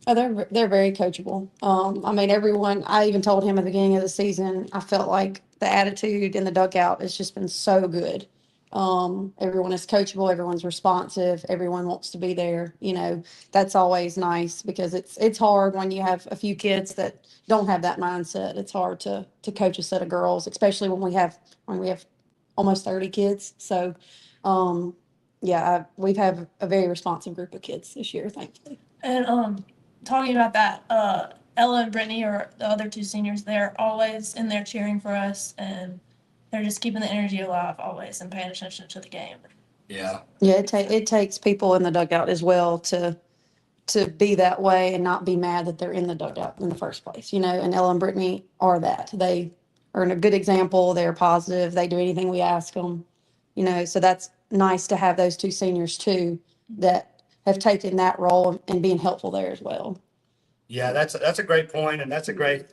Oh, they're very coachable. I mean, everyone. I even told him at the beginning of the season, I felt like the attitude in the dugout has just been so good. Everyone is coachable. Everyone's responsive. Everyone wants to be there. You know, that's always nice because it's hard when you have a few kids that don't have that mindset. It's hard to coach a set of girls, especially when we have almost 30 kids. So, yeah, we've had a very responsive group of kids this year, thankfully. And talking about that, Ella and Brittany are the other 2 seniors. They're always in there cheering for us, and they're just keeping the energy alive always and paying attention to the game. Yeah. Yeah, it takes people in the dugout as well to be that way and not be mad that they're in the dugout in the first place, you know, and Ella and Brittany are that. They are a good example. They're positive. They do anything we ask them, you know, so that's nice to have those 2 seniors too that have taken that role and being helpful there as well. Yeah, that's a great point, and that's a great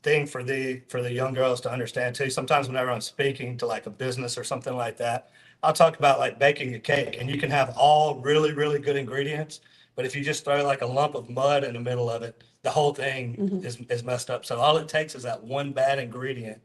thing for the young girls to understand too. Sometimes whenever I'm speaking to like a business or something like that, I'll talk about like baking a cake, and you can have all really, really good ingredients, but if you just throw like a lump of mud in the middle of it, the whole thing is messed up. So all it takes is that one bad ingredient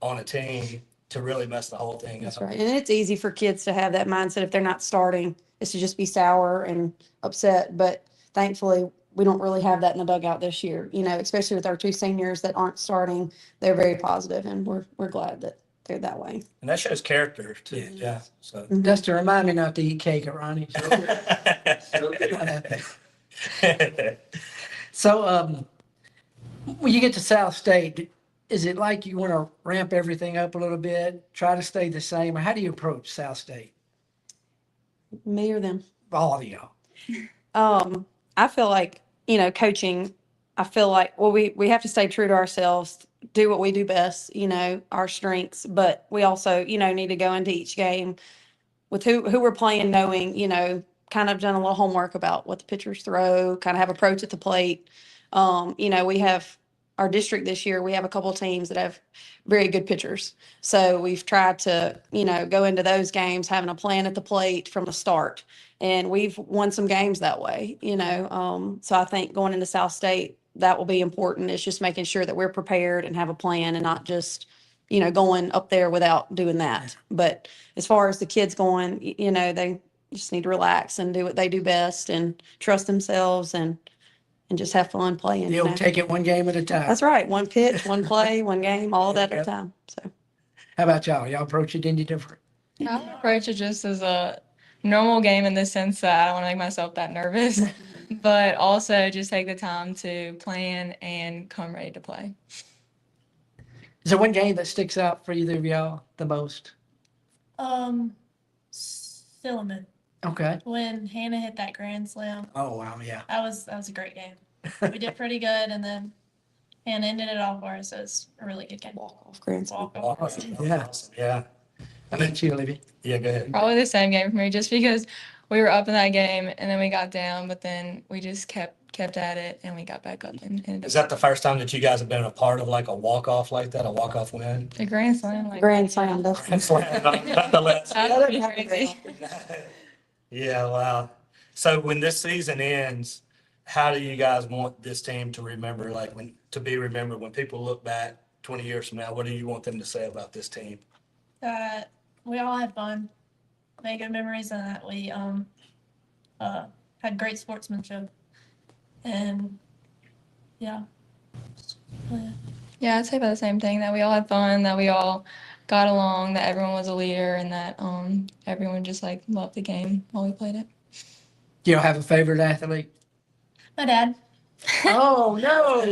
on a team to really mess the whole thing That's up. right. And it's easy for kids to have that mindset if they're not starting, is to just be sour and upset. But thankfully, we don't really have that in the dugout this year, you know, especially with our 2 seniors that aren't starting. They're very positive, and we're glad that they're that way. And that shows character too. Yeah. So Just to remind me not to eat cake at Ronnie's. So, when you get to South State, is it like you want to ramp everything up a little bit, try to stay the same, or how do you approach South State? Me or them? All of y'all. I feel like, you know, coaching, I feel like, well, we have to stay true to ourselves, do what we do best, you know, our strengths, but we also, you know, need to go into each game with who we're playing, knowing, you know, kind of done a little homework about what the pitchers throw, kind of have approach at the plate. You know, we have our district this year, we have a couple of teams that have very good pitchers. So we've tried to, you know, go into those games having a plan at the plate from the start. And we've won some games that way, you know. So I think going into South State, that will be important. It's just making sure that we're prepared and have a plan and not just, you know, going up there without doing that. But as far as the kids going, you know, they just need to relax and do what they do best and trust themselves and just have fun playing. You'll take it one game at a time. That's right. One pitch, one play, one game, all of that at a time. So How about y'all? Y'all approach it any different? I approach it just as a normal game in the sense that I don't want to make myself that nervous, but also just take the time to plan and come ready to play. Is there one game that sticks out for either of y'all the most? Silliman. Okay. When Hannah hit that grand slam, Oh, wow, yeah. that was a great game. We did pretty good, and then Hannah ended it all for us. So it was a really good game. off grand slam. Walk-off. Yeah. Yeah. I mean, you, Olivia. Yeah, go ahead. Probably the same game for me, just because we were up in that game and then we got down, but then we just kept at it and we got back up and ended Is up that the first time that you guys have been a part of like a walk-off like that, a walk-off win? a grand slam. Like, Grand slam. Nonetheless. That'd be crazy. Yeah, wow. So when this season ends, how do you guys want this team to remember, like to be remembered when people look back 20 years from now? What do you want them to say about this team? That we all had fun, made good memories, and that we had great sportsmanship. And yeah. Yeah, I'd say about the same thing, that we all had fun, that we all got along, that everyone was a leader, and that everyone just like loved the game while we played it. Do you have a favorite athlete? My dad. Oh, no.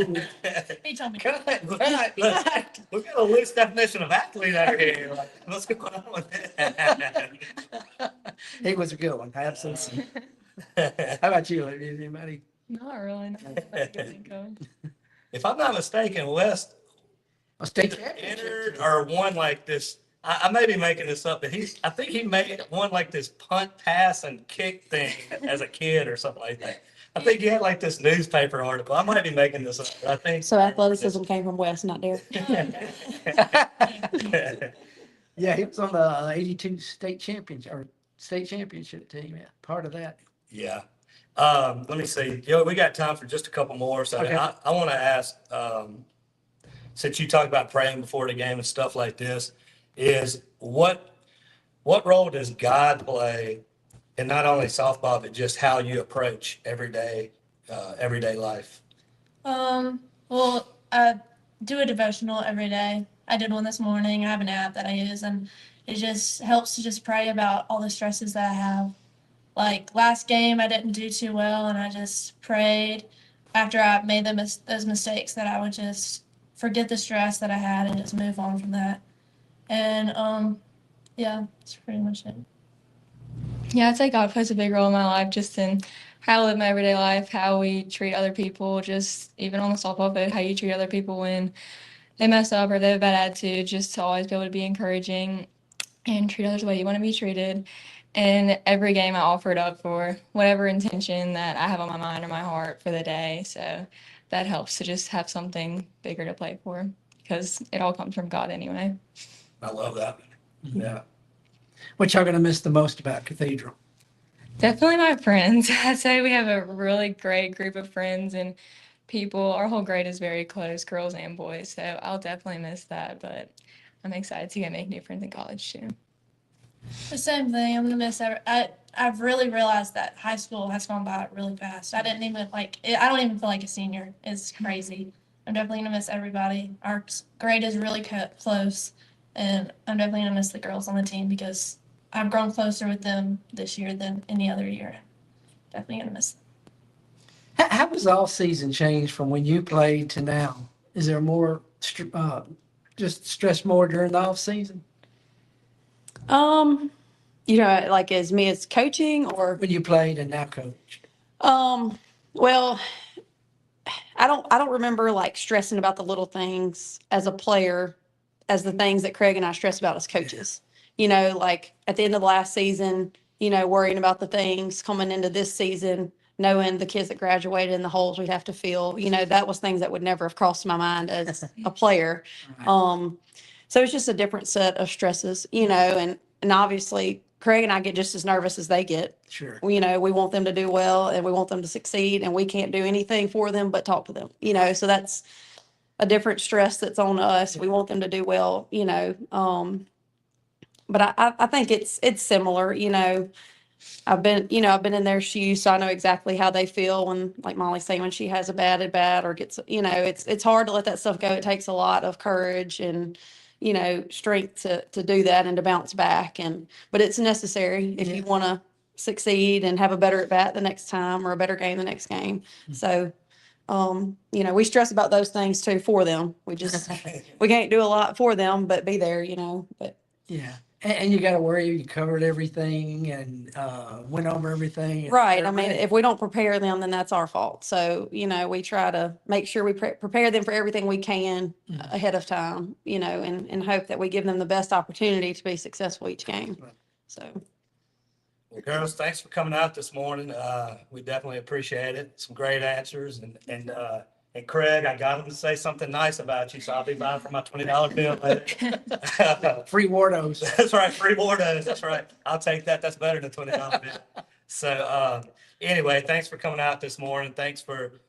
He told me. We've got a loose definition of athlete out here. Like, what's going on with that? He was a good one. Absolutely. How about you, Olivia? Anybody? Not really. Not that I can think of. If I'm not mistaken, West A state either championship. entered or won like this. I may be making this up, but I think he made one like this punt, pass, and kick thing as a kid or something like that. I think he had like this newspaper article. I might be making this up, but I think So athleticism came from West, not Derek. Yeah, he was on the 82 state championship team. Yeah, part of that. Yeah. Let me see. We got time for just a couple more. So Okay. I want to ask, since you talked about praying before the game and stuff like this, is what role does God play in not only softball, but just how you approach everyday life? Well, I do a devotional every day. I did one this morning. I have an app that I use, and it just helps to just pray about all the stresses that I have. Like last game, I didn't do too well, and I just prayed after I made those mistakes that I would just forget the stress that I had and just move on from that. And yeah, that's pretty much it. Yeah, I'd say God plays a big role in my life, just in how I live my everyday life, how we treat other people, just even on the softball field, how you treat other people when they mess up or they have a bad attitude, just to always be able to be encouraging and treat others the way you want to be treated. And every game I offer it up for whatever intention that I have on my mind or my heart for the day. So that helps to just have something bigger to play for, because it all comes from God anyway. I love that. Yeah. What y'all gonna miss the most about Cathedral? Definitely my friends. I'd say we have a really great group of friends and people. Our whole grade is very close, girls and boys. So I'll definitely miss that, but I'm excited to make new friends in college too. The same thing. I'm gonna miss. I've really realized that high school has gone by really fast. I didn't even like it. I don't even feel like a senior. It's crazy. I'm definitely gonna miss everybody. Our grade is really close, and I'm definitely gonna miss the girls on the team because I've grown closer with them this year than any other year. Definitely gonna miss them. How has all season changed from when you played to now? Is there more just stress more during the off season Like as me as coaching or when you played and now coach? well, I don't remember like stressing about the little things as a player as the things that Craig and I stress about as coaches. Like at the end of the last season, worrying about the things coming into this season, knowing the kids that graduated and the holes we'd have to fill, that was things that would never have crossed my mind as a player. Right. So it's just a different set of stresses, and obviously Craig and I get just as nervous as they get. Sure. We want them to do well and we want them to succeed, and we can't do anything for them but talk to them, so that's a different stress that's on us. We want them to do well, but I think it's similar, I've been in their shoes, so I know exactly how they feel when, like Molly's saying, when she has a bad at bat or gets, it's hard to let that stuff go. It takes a lot of courage and, strength to do that and to bounce back. But it's necessary if you want to succeed and have a better at bat the next time or a better game the next game. So, we stress about those things too for them. We can't do a lot for them, but be there, but. Yeah. And you got to worry you covered everything and went over everything. Right. I mean, if we don't prepare them, then that's our fault. So, we try to make sure we prepare them for everything we can ahead of time, and hope that we give them the best opportunity to be successful each game. So. Well, girls, thanks for coming out this morning. We definitely appreciate it. Some great answers. And Craig, I got him to say something nice about you, so I'll be buying for my $20 bill later. Free Wardos. That's right, free Wardos. That's right. I'll take that. That's better than $20 bill. So anyway, thanks for coming out this morning. Thanks for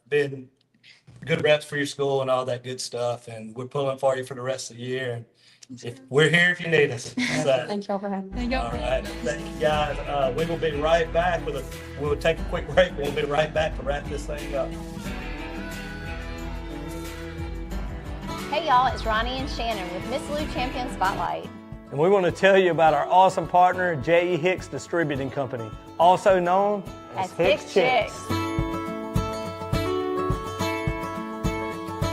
being good reps for your school and all that good stuff. And we're pulling for you for the rest of the year. And we're here if you need us. So, Thank y'all for having me. all right. Thank you, guys. We will be right back we'll take a quick break. We'll be right back to wrap this thing up. Hey y'all, it's Ronnie and Shannon with Miss Lou Champion Spotlight. And we want to tell you about our awesome partner, J.E. Hicks Distributing Company, also known as Hicks Chicks.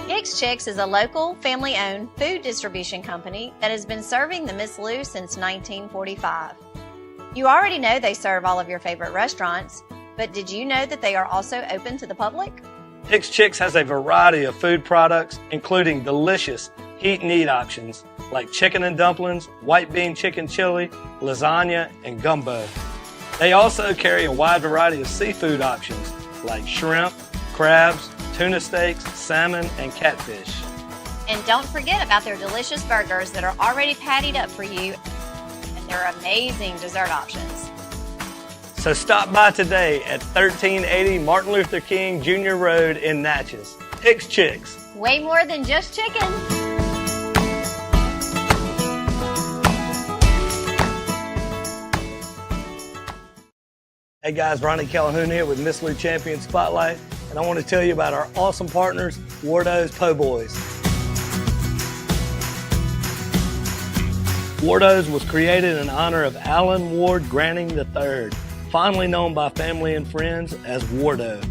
Hicks Chicks is a local, family-owned food distribution company that has been serving the Miss Lou since 1945. You already know they serve all of your favorite restaurants, but did you know that they are also open to the public? Hicks Chicks has a variety of food products, including delicious heat and eat options like chicken and dumplings, white bean chicken chili, lasagna, and gumbo. They also carry a wide variety of seafood options like shrimp, crabs, tuna steaks, salmon, and catfish. And don't forget about their delicious burgers that are already pattied up for you and their amazing dessert options. So stop by today at 1380 Martin Luther King Jr. Road in Natchez. Hicks Chicks. Way more than just chicken. Hey guys, Ronnie Calhoun here with Miss Lou Champion Spotlight, and I want to tell you about our awesome partners, Wardo's Po' Boys. Wardo's was created in honor of Alan Ward Granning III, fondly known by family and friends as Wardo.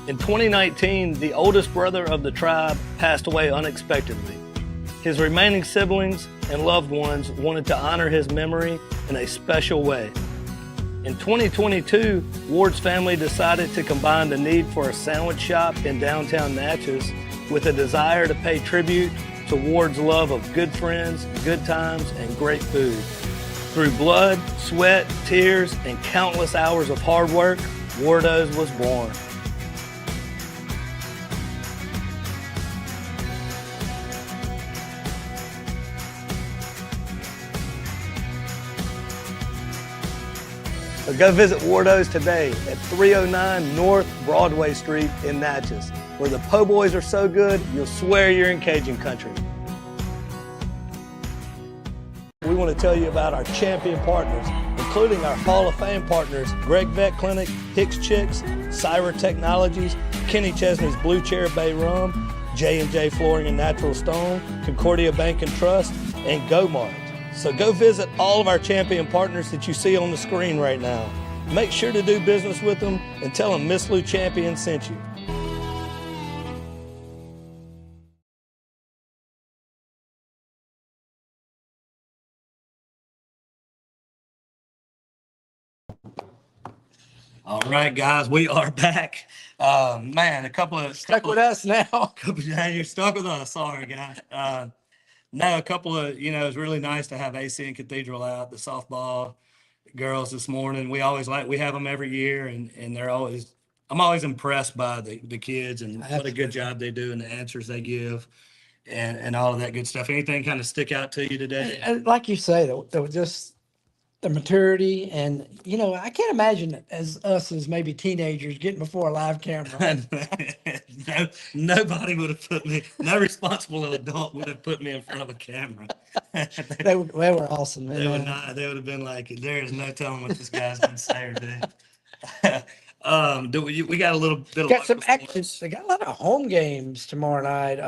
In 2019, the oldest brother of the tribe passed away unexpectedly. His remaining siblings and loved ones wanted to honor his memory in a special way. In 2022, Ward's family decided to combine the need for a sandwich shop in downtown Natchez with a desire to pay tribute to Ward's love of good friends, good times, and great food. Through blood, sweat, tears, and countless hours of hard work, Wardo's was born. So go visit Wardo's today at 309 North Broadway Street in Natchez, where the po' boys are so good, you'll swear you're in Cajun country. We want to tell you about our champion partners, including our Hall of Fame partners, Greg Vet Clinic, Hicks Chicks, Syra Technologies, Kenny Chesney's Blue Chair Bay Rum, J&J Flooring and Natural Stone, Concordia Bank and Trust, and GoMart. So go visit all of our champion partners that you see on the screen right now. Make sure to do business with them and tell them Miss Lou Champion sent you. All right, guys, we are back. Man, a couple of Stuck with us now. You're stuck with us. Sorry, guys. No, a couple of, it's really nice to have AC and Cathedral out, the softball girls this morning. We have them every year, and I'm always impressed by the kids and what a good job they do and the answers they give and all of that good stuff. Anything kind of stick out to you today? And like you say, there was just the maturity, and I can't imagine as maybe teenagers getting before a live camera. Nobody would have put me. No responsible adult would have put me in front of a camera. They were awesome. Man. They would not. They would have been like, "There is no telling what this guy's going to say or do." We got a little bit of some action. They got a lot of home games tomorrow night.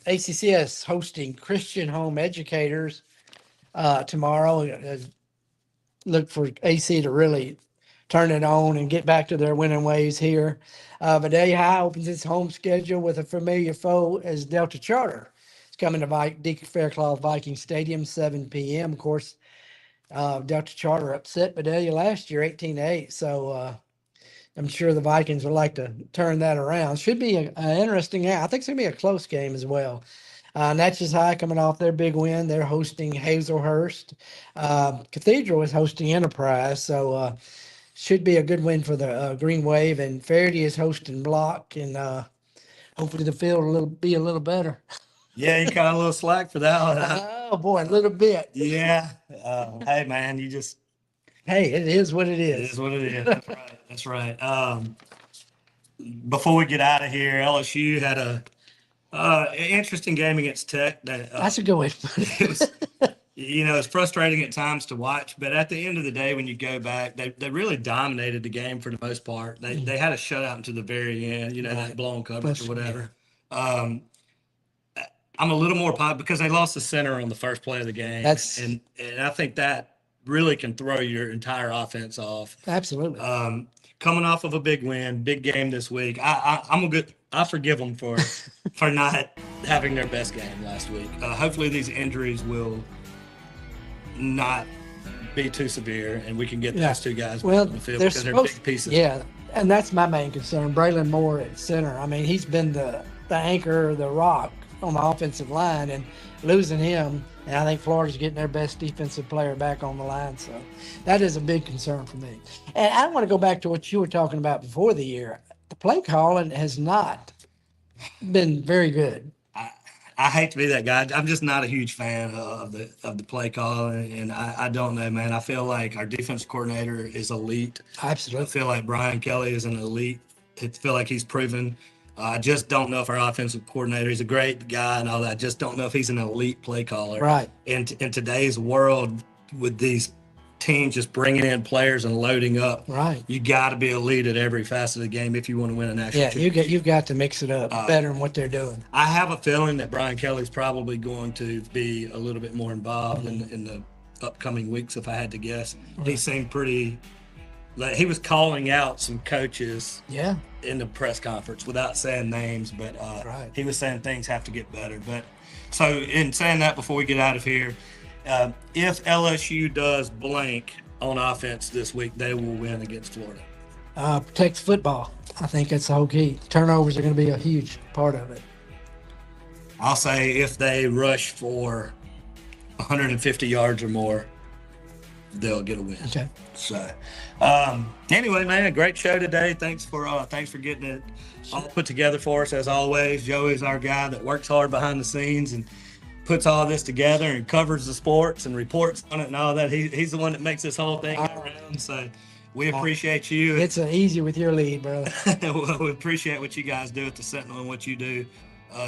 ACCS hosting Christian Home Educators tomorrow. Look for AC to really turn it on and get back to their winning ways here. Vidalia High opens its home schedule with a familiar foe as Delta Charter. It's coming to Deacon Faircloth Viking Stadium, 7 p.m. Of course, Delta Charter upset Vidalia last year, 18-8. So I'm sure the Vikings would like to turn that around. Should be an interesting game. I think it's going to be a close game as well. Natchez High coming off their big win. They're hosting Hazelhurst. Cathedral is hosting Enterprise. So should be a good win for the Green Wave. And Faraday is hosting Block. And hopefully the field will be a little better. Yeah, you got a little slack for that one. Oh, boy, a little bit. Yeah. Hey, man, hey, it is what it is. It is what it is. That's right. That's right. Before we get out of here, LSU had an interesting game against Tech. That's a good way to put it. It's frustrating at times to watch, but at the end of the day, when you go back, they really dominated the game for the most part. They had a shutout until the very end, that blown coverage or whatever. Yeah. I'm a little more positive because they lost the center on the first play of the game. And I think that really can throw your entire offense off. Absolutely. Coming off of a big win, big game this week, I forgive them for not having their best game last week. Hopefully these injuries will not be too severe, and we can get Yeah. those two guys Well, on the field they're because they're supposed, big pieces. yeah, and that's my main concern. Braylon Moore at center. I mean, he's been the anchor, the rock on the offensive line, and losing him, and I think Florida's getting their best defensive player back on the line. So that is a big concern for me. And I want to go back to what you were talking about before the year. The play calling has not been very good. I hate to be that guy. I'm just not a huge fan of the play call, and I don't know, man. I feel like our defense coordinator is elite. Absolutely. I feel like Brian Kelly is an elite. I feel like he's proven. I just don't know if our offensive coordinator, he's a great guy and all that. I just don't know if he's an elite play caller. Right. In today's world, with these teams just bringing in players and loading up, Right. you got to be elite at every facet of the game if you want to win a national Yeah, championship. you've got to mix it up better than what they're doing. I have a feeling that Brian Kelly's probably going to be a little bit more involved in the upcoming weeks, if I had to guess. He seemed pretty, like he was calling out some coaches Yeah. in the press conference without saying names, but Right. he was saying things have to get better. But so in saying that, before we get out of here, if LSU does blank on offense this week, they will win against Florida. Protects football. I think that's the whole key. Turnovers are going to be a huge part of it. I'll say if they rush for 150 yards or more, they'll get a win. Okay. So, anyway, man, a great show today. Thanks for getting it all put together for us as always. Joey's our guy that works hard behind the scenes and puts all this together and covers the sports and reports on it and all that. He's the one that makes this whole thing go around. So we appreciate you. It's easy with your lead, brother. Well, we appreciate what you guys do at the Sentinel and what you do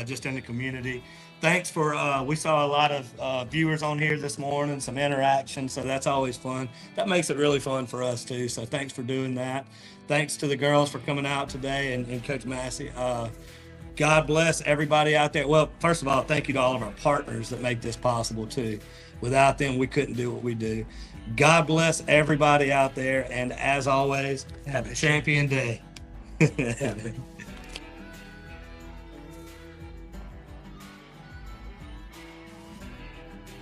just in the community. Thanks for, we saw a lot of viewers on here this morning, some interaction, so that's always fun. That makes it really fun for us too, so thanks for doing that. Thanks to the girls for coming out today and Coach Massey. God bless everybody out there. Well, first of all, thank you to all of our partners that make this possible too. Without them, we couldn't do what we do. God bless everybody out there, and as always, have a champion day.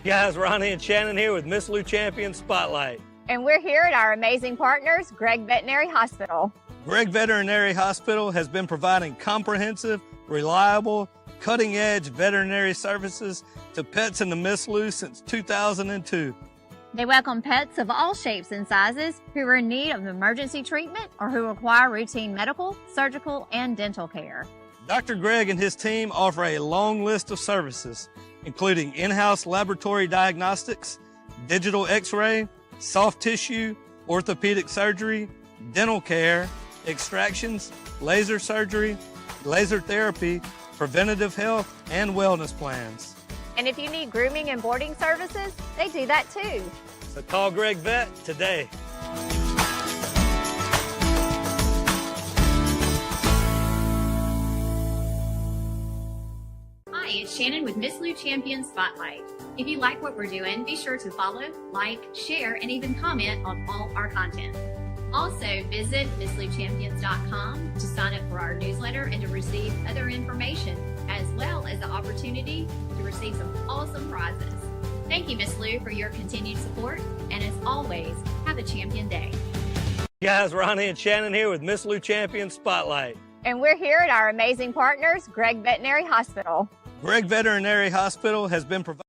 Guys, Ronnie and Shannon here with Miss Lou Champion Spotlight. And we're here at our amazing partners, Gregg Veterinary Hospital. Gregg Veterinary Hospital has been providing comprehensive, reliable, cutting-edge veterinary services to pets in the Miss Lou since 2002. They welcome pets of all shapes and sizes who are in need of emergency treatment or who require routine medical, surgical, and dental care. Dr. Gregg and his team offer a long list of services, including in-house laboratory diagnostics, digital x-ray, soft tissue, orthopedic surgery, dental care, extractions, laser surgery, laser therapy, preventative health, and wellness plans. And if you need grooming and boarding services, they do that too. So call Gregg Vet today. Hi, it's Shannon with Miss Lou Champion Spotlight. If you like what we're doing, be sure to follow, like, share, and even comment on all our content. Also, visit MissLouChampions.com to sign up for our newsletter and to receive other information, as well as the opportunity to receive some awesome prizes. Thank you, Miss Lou, for your continued support, and as always, have a champion day. Guys, Ronnie and Shannon here with Miss Lou Champion Spotlight. And we're here at our amazing partners, Gregg Veterinary Hospital. Gregg Veterinary Hospital has been providing